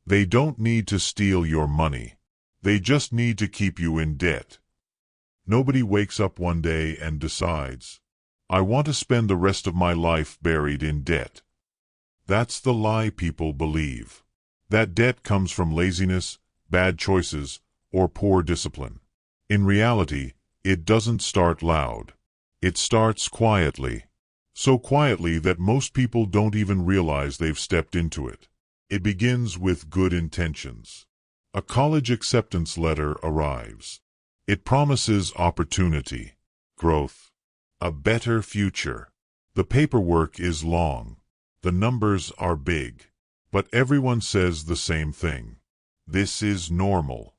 They don't need to steal your money. They just need to keep you in debt. Nobody wakes up one day and decides, I want to spend the rest of my life buried in debt. That's the lie people believe. That debt comes from laziness, bad choices, or poor discipline. In reality, it doesn't start loud. It starts quietly. So quietly that most people don't even realize they've stepped into it. It begins with good intentions. A college acceptance letter arrives. It promises opportunity, growth, a better future. The paperwork is long. The numbers are big. But everyone says the same thing. This is normal.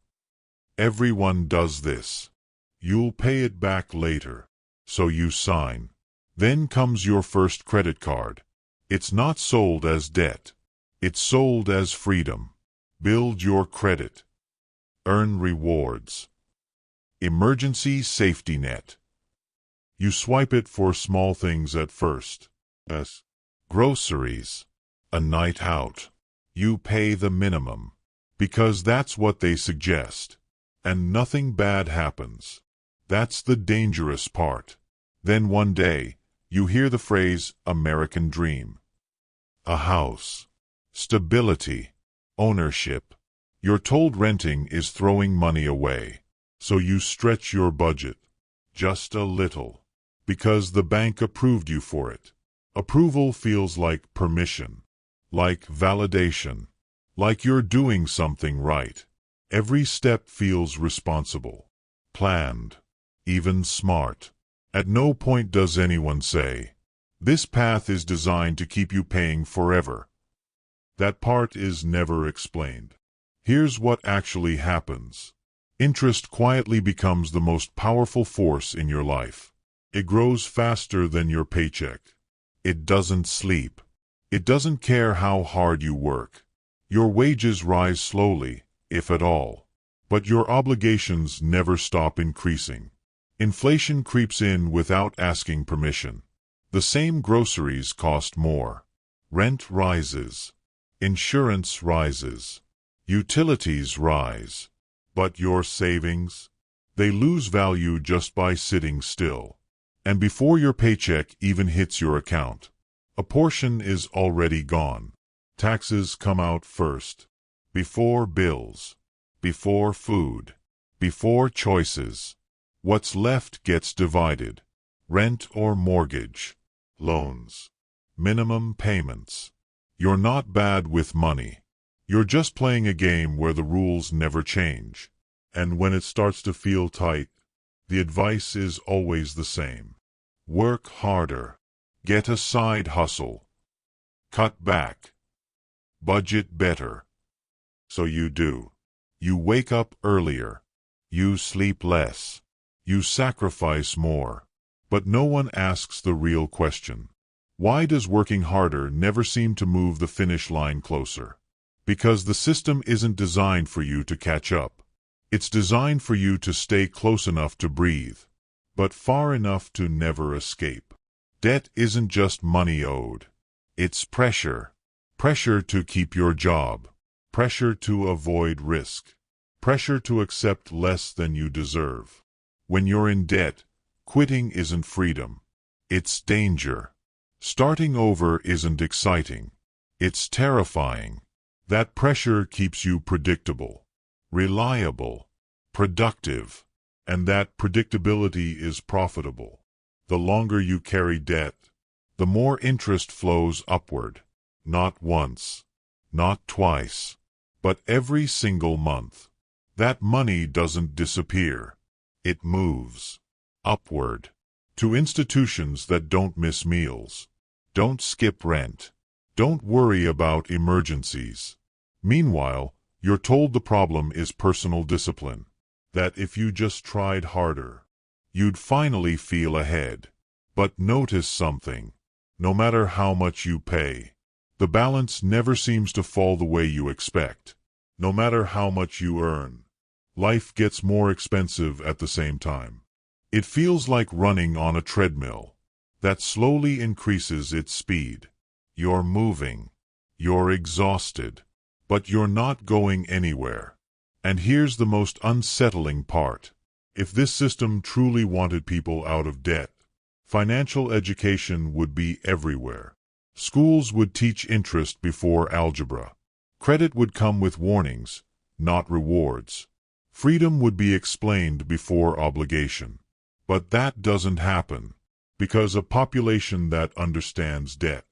Everyone does this. You'll pay it back later. So you sign. Then comes your first credit card. It's not sold as debt. It's sold as freedom. Build your credit. Earn rewards. Emergency safety net. You swipe it for small things at first. As groceries. A night out. You pay the minimum. Because that's what they suggest. And nothing bad happens. That's the dangerous part. Then one day, you hear the phrase, American dream. A house. Stability. Ownership. You're told renting is throwing money away. So you stretch your budget. Just a little. Because the bank approved you for it. Approval feels like permission. Like validation. Like you're doing something right. Every step feels responsible. Planned. Even smart. At no point does anyone say, this path is designed to keep you paying forever. That part is never explained. Here's what actually happens. Interest quietly becomes the most powerful force in your life. It grows faster than your paycheck. It doesn't sleep. It doesn't care how hard you work. Your wages rise slowly, if at all. But your obligations never stop increasing. Inflation creeps in without asking permission. The same groceries cost more. Rent rises. Insurance rises. Utilities rise. But your savings? They lose value just by sitting still. And before your paycheck even hits your account, a portion is already gone. Taxes come out first. Before bills. Before food. Before choices. What's left gets divided. Rent or mortgage. Loans. Minimum payments. You're not bad with money. You're just playing a game where the rules never change. And when it starts to feel tight, the advice is always the same. Work harder. Get a side hustle. Cut back. Budget better. So you do. You wake up earlier. You sleep less. You sacrifice more. But no one asks the real question. Why does working harder never seem to move the finish line closer? Because the system isn't designed for you to catch up. It's designed for you to stay close enough to breathe, but far enough to never escape. Debt isn't just money owed. It's pressure. Pressure to keep your job. Pressure to avoid risk. Pressure to accept less than you deserve. When you're in debt, quitting isn't freedom. It's danger. Starting over isn't exciting. It's terrifying. That pressure keeps you predictable, reliable, productive, and that predictability is profitable. The longer you carry debt, the more interest flows upward, not once, not twice, but every single month. That money doesn't disappear. It moves upward to institutions that don't miss meals, don't skip rent, don't worry about emergencies. Meanwhile, you're told the problem is personal discipline, that if you just tried harder, you'd finally feel ahead. But notice something. No matter how much you pay, the balance never seems to fall the way you expect. No matter how much you earn, life gets more expensive at the same time. It feels like running on a treadmill that slowly increases its speed. You're moving. You're exhausted. But you're not going anywhere. And here's the most unsettling part. If this system truly wanted people out of debt, financial education would be everywhere. Schools would teach interest before algebra. Credit would come with warnings, not rewards. Freedom would be explained before obligation. But that doesn't happen, because a population that understands debt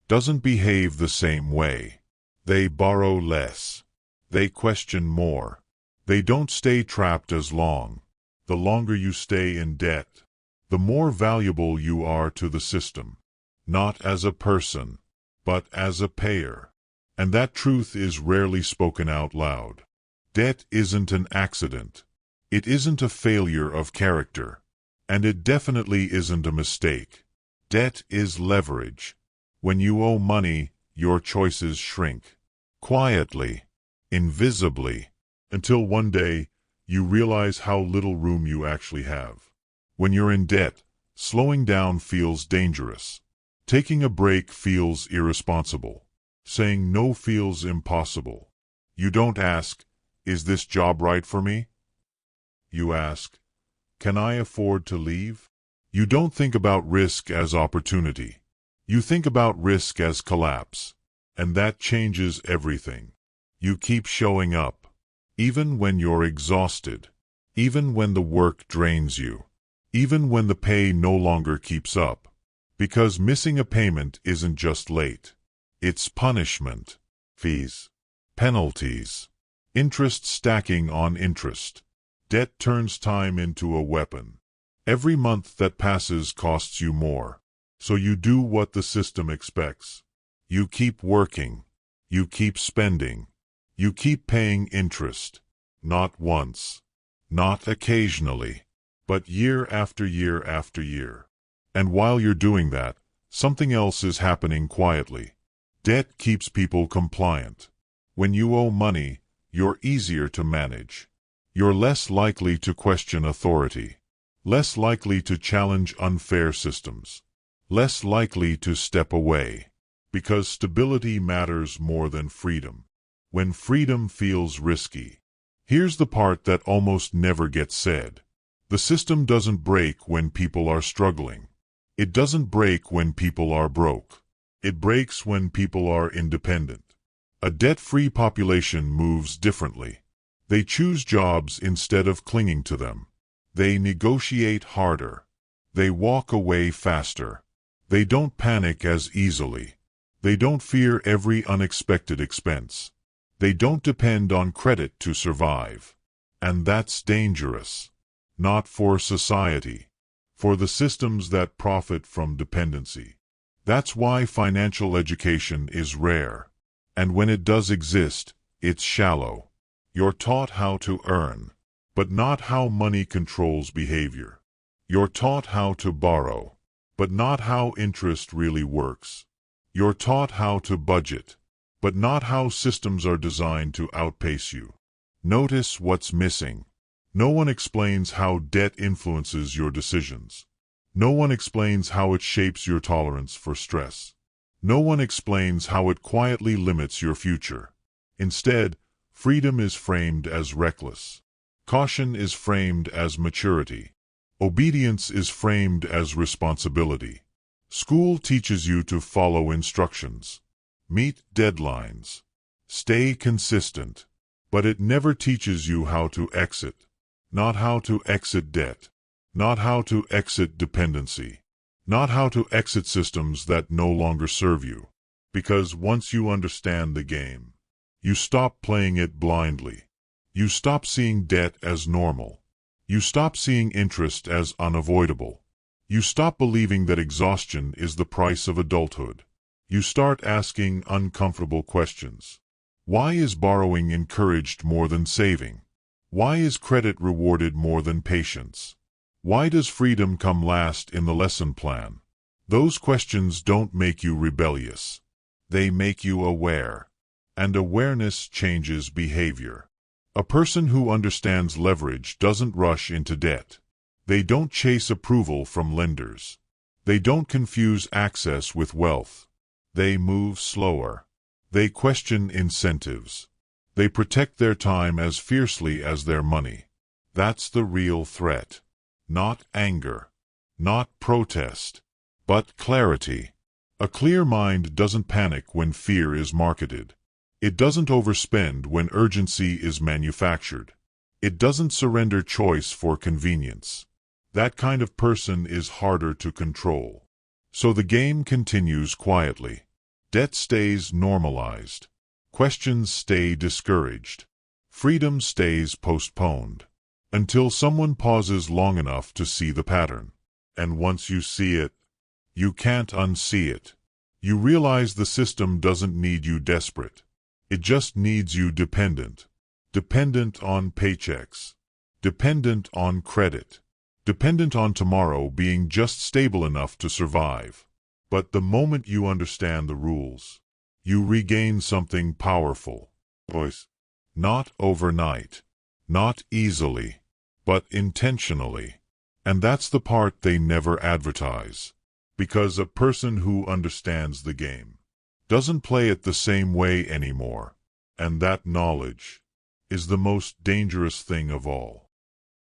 doesn't behave the same way. They borrow less. They question more. They don't stay trapped as long. The longer you stay in debt, the more valuable you are to the system, not as a person, but as a payer. And that truth is rarely spoken out loud. Debt isn't an accident. It isn't a failure of character. And it definitely isn't a mistake. Debt is leverage. When you owe money, your choices shrink. Quietly, invisibly, until one day you realize how little room you actually have. When you're in debt, slowing down feels dangerous. Taking a break feels irresponsible. Saying no feels impossible. You don't ask, "Is this job right for me?" You ask, "Can I afford to leave?" You don't think about risk as opportunity. You think about risk as collapse. And that changes everything. You keep showing up, even when you're exhausted, even when the work drains you, even when the pay no longer keeps up. Because missing a payment isn't just late. It's punishment, fees, penalties, interest stacking on interest. Debt turns time into a weapon. Every month that passes costs you more. So you do what the system expects. You keep working. You keep spending. You keep paying interest. Not once. Not occasionally. But year after year after year. And while you're doing that, something else is happening quietly. Debt keeps people compliant. When you owe money, you're easier to manage. You're less likely to question authority. Less likely to challenge unfair systems. Less likely to step away. Because stability matters more than freedom. When freedom feels risky. Here's the part that almost never gets said. The system doesn't break when people are struggling. It doesn't break when people are broke. It breaks when people are independent. A debt-free population moves differently. They choose jobs instead of clinging to them. They negotiate harder. They walk away faster. They don't panic as easily. They don't fear every unexpected expense. They don't depend on credit to survive. And that's dangerous. Not for society. For the systems that profit from dependency. That's why financial education is rare. And when it does exist, it's shallow. You're taught how to earn, but not how money controls behavior. You're taught how to borrow, but not how interest really works. You're taught how to budget, but not how systems are designed to outpace you. Notice what's missing. No one explains how debt influences your decisions. No one explains how it shapes your tolerance for stress. No one explains how it quietly limits your future. Instead, freedom is framed as reckless. Caution is framed as maturity. Obedience is framed as responsibility. School teaches you to follow instructions, meet deadlines, stay consistent, but it never teaches you how to exit. Not how to exit debt, not how to exit dependency, not how to exit systems that no longer serve you. Because once you understand the game, you stop playing it blindly. You stop seeing debt as normal. You stop seeing interest as unavoidable. You stop believing that exhaustion is the price of adulthood. You start asking uncomfortable questions. Why is borrowing encouraged more than saving? Why is credit rewarded more than patience? Why does freedom come last in the lesson plan? Those questions don't make you rebellious. They make you aware. And awareness changes behavior. A person who understands leverage doesn't rush into debt. They don't chase approval from lenders. They don't confuse access with wealth. They move slower. They question incentives. They protect their time as fiercely as their money. That's the real threat. Not anger. Not protest. But clarity. A clear mind doesn't panic when fear is marketed. It doesn't overspend when urgency is manufactured. It doesn't surrender choice for convenience. That kind of person is harder to control. So the game continues quietly. Debt stays normalized. Questions stay discouraged. Freedom stays postponed. Until someone pauses long enough to see the pattern. And once you see it, you can't unsee it. You realize the system doesn't need you desperate. It just needs you dependent. Dependent on paychecks. Dependent on credit. Dependent on tomorrow being just stable enough to survive. But the moment you understand the rules, you regain something powerful. Voice. Not overnight. Not easily. But intentionally. And that's the part they never advertise. Because a person who understands the game doesn't play it the same way anymore. And that knowledge is the most dangerous thing of all.